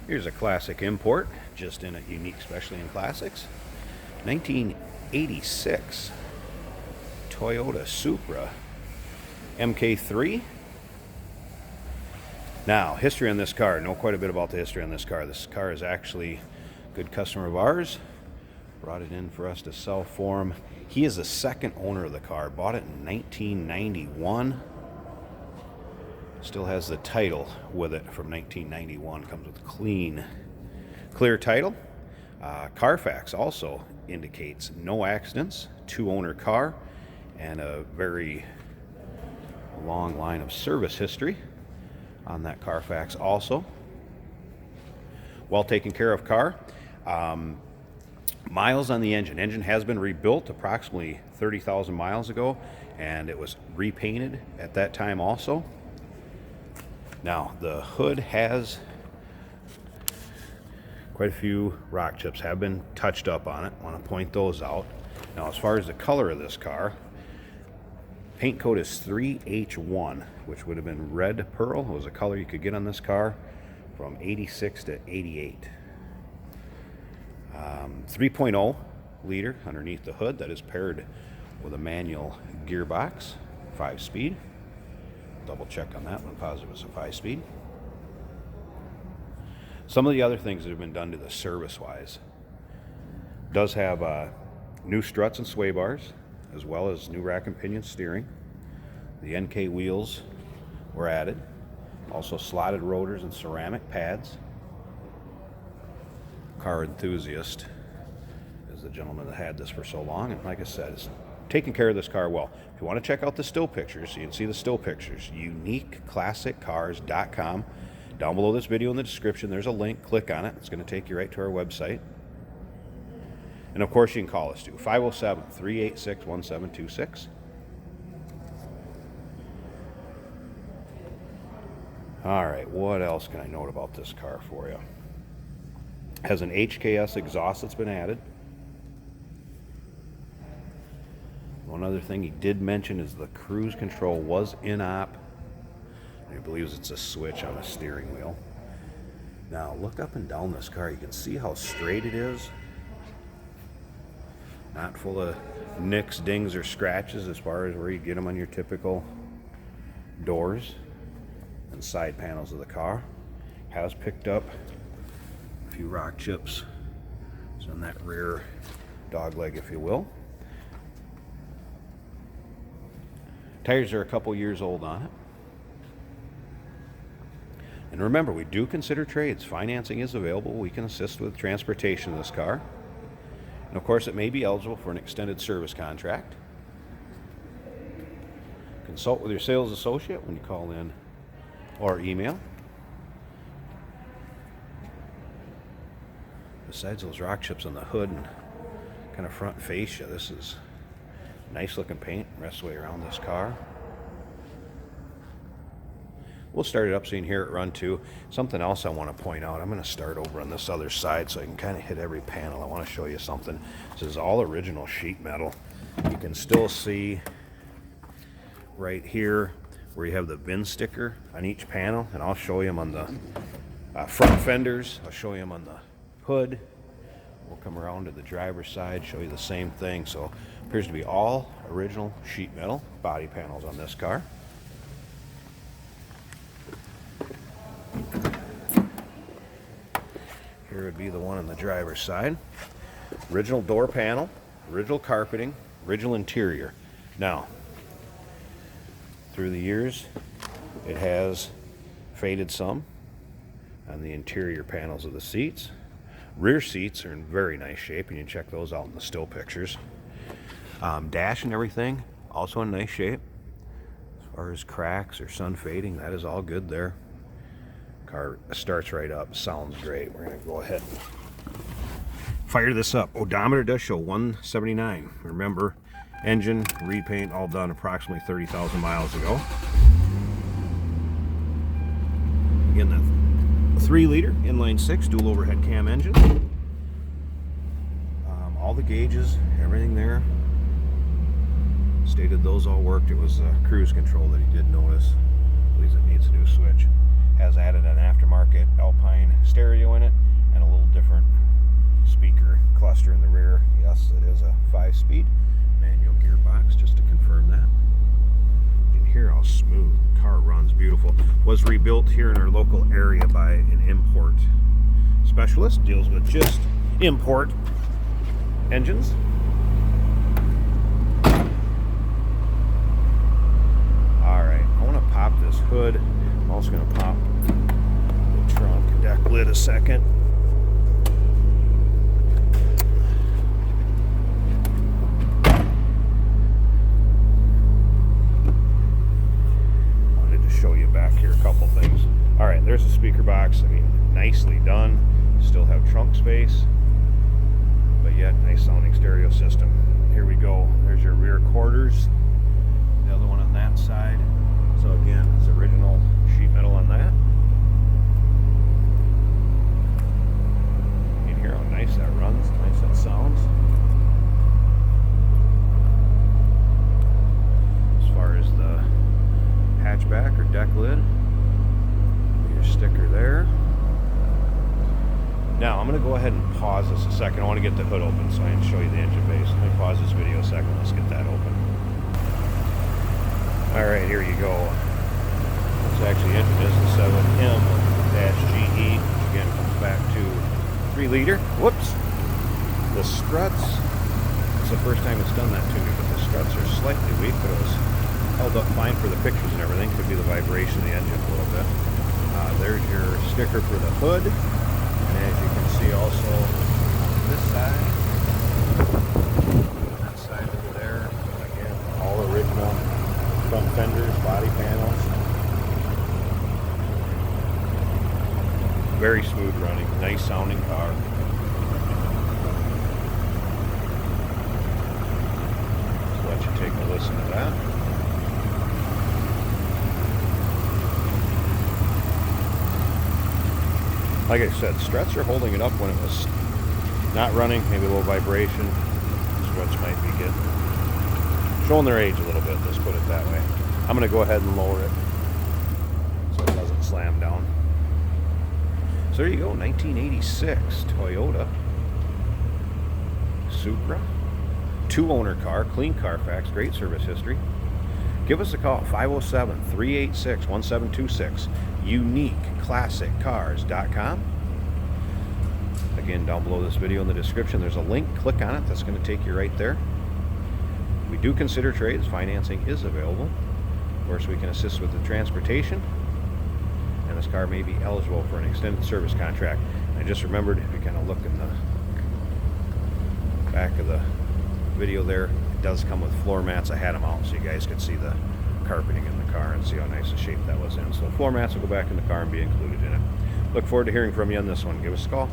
Here's a classic import, just in a unique, especially in classics. 1986 Toyota Supra MK3. Now, history on this car. Know quite a bit about the history on this car. This car is actually a good customer of ours. Brought it in for us to sell for him. He is the second owner of the car. Bought it in 1991. Still has the title with it from 1991. Comes with a clear title. Carfax also indicates no accidents, two-owner car, and a very long line of service history on that Carfax also. Well taken care of car. Miles on the engine. Engine has been rebuilt approximately 30,000 miles ago, and it was repainted at that time also. Now, the hood has quite a few rock chips have been touched up on it. I want to point those out. Now, as far as the color of this car, paint code is 3H1, which would have been red pearl. It was a color you could get on this car from 86 to 88. 3.0 liter underneath the hood that is paired with a manual gearbox, 5-speed. Double check on that one, positive it's a 5-speed. Some of the other things that have been done to the service-wise. Does have new struts and sway bars, as well as new rack and pinion steering. The NK wheels were added. Also slotted rotors and ceramic pads. Car enthusiast is the gentleman that had this for so long, and like I said, it's taking care of this car well. If you want to check out the still pictures, you can see the still pictures. UniqueClassicCars.com. Down below this video in the description, there's a link. Click on it. It's going to take you right to our website. And of course, you can call us too. 507-386-1726. All right, what else can I note about this car for you? Has an HKS exhaust that's been added. One other thing he did mention is the cruise control was in op. He believes it's a switch on a steering wheel. Now look up and down this car. You can see how straight it is. Not full of nicks, dings, or scratches as far as where you get them on your typical doors and side panels of the car. Has picked up a few rock chips. It's on that rear dog leg, if you will. Tires are a couple years old on it. And remember, we do consider trades. Financing is available. We can assist with transportation of this car. And of course, it may be eligible for an extended service contract. Consult with your sales associate when you call in or email. Besides those rock chips on the hood and kind of front fascia, this is nice looking paint. Rest of the way around this car. We'll start it up so you can hear it run too. Something else I want to point out. I'm going to start over on this other side so I can kind of hit every panel. I want to show you something. This is all original sheet metal. You can still see right here where you have the VIN sticker on each panel, and I'll show you them on the front fenders. I'll show you them on the hood. We'll come around to the driver's side, show you the same thing. So appears to be all original sheet metal body panels on this car. Here would be the one on the driver's side. Original door panel, original carpeting, original interior. Now, through the years, it has faded some on the interior panels of the seats. Rear seats are in very nice shape, and you can check those out in the still pictures. Dash and everything, also in nice shape. As far as cracks or sun fading, that is all good there. Car starts right up, sounds great. We're going to go ahead and fire this up. Odometer does show 179. Remember, engine, repaint, all done approximately 30,000 miles ago. Again, the 3-liter inline-6 dual overhead cam engine. All the gauges, everything there. Stated those all worked. It was cruise control that he did notice. Believes it needs a new switch. Has added an aftermarket Alpine stereo in it and a little different speaker cluster in the rear. Yes, it is a 5-speed manual gearbox, just to confirm that. You can hear how smooth the car runs. Beautiful. Was rebuilt here in our local area by an import specialist. Deals with just import engines. Alright, I want to pop this hood. I'm also going to pop the trunk deck lid a second. Wanted to show you back here a couple things. Alright, there's the speaker box. I mean, nicely done. Still have trunk space, but yet nice sounding stereo system. Here we go. There's your rear quarters. The other one on that side. So again, it's original sheet metal on that. You can hear how nice that runs, nice that sounds. As far as the hatchback or deck lid, your sticker there. Now, I'm going to go ahead and pause this a second. I want to get the hood open so I can show you the engine base. Let me pause this video a second. Let's get that open. Alright, here you go. This actually engine is the 7M-GE, which again comes back to 3 liter. Whoops! The struts, it's the first time it's done that to me, but the struts are slightly weak, but it was held up fine for the pictures and everything. Could be the vibration of the engine a little bit. There's your sticker for the hood. And as you can see also this side, that side over there, again, all original front fenders, body panels. Very smooth running, nice sounding car. Just let you take a listen to that. Like I said, struts are holding it up when it was not running, maybe a little vibration. Struts might be showing their age a little bit, let's put it that way. I'm going to go ahead and lower it so it doesn't slam down. So there you go, 1986 Toyota Supra. 2-owner car, clean Carfax, great service history. Give us a call, 507-386-1726, uniqueclassiccars.com. Again, down below this video in the description, there's a link. Click on it. That's going to take you right there. We do consider trades. Financing is available. Of course, we can assist with the transportation. And this car may be eligible for an extended service contract. And I just remembered, if you kind of look in the back of the video there, it does come with floor mats. I had them out so you guys could see the carpeting in the car and see how nice a shape that was in. So floor mats will go back in the car and be included in it. Look forward to hearing from you on this one. Give us a call.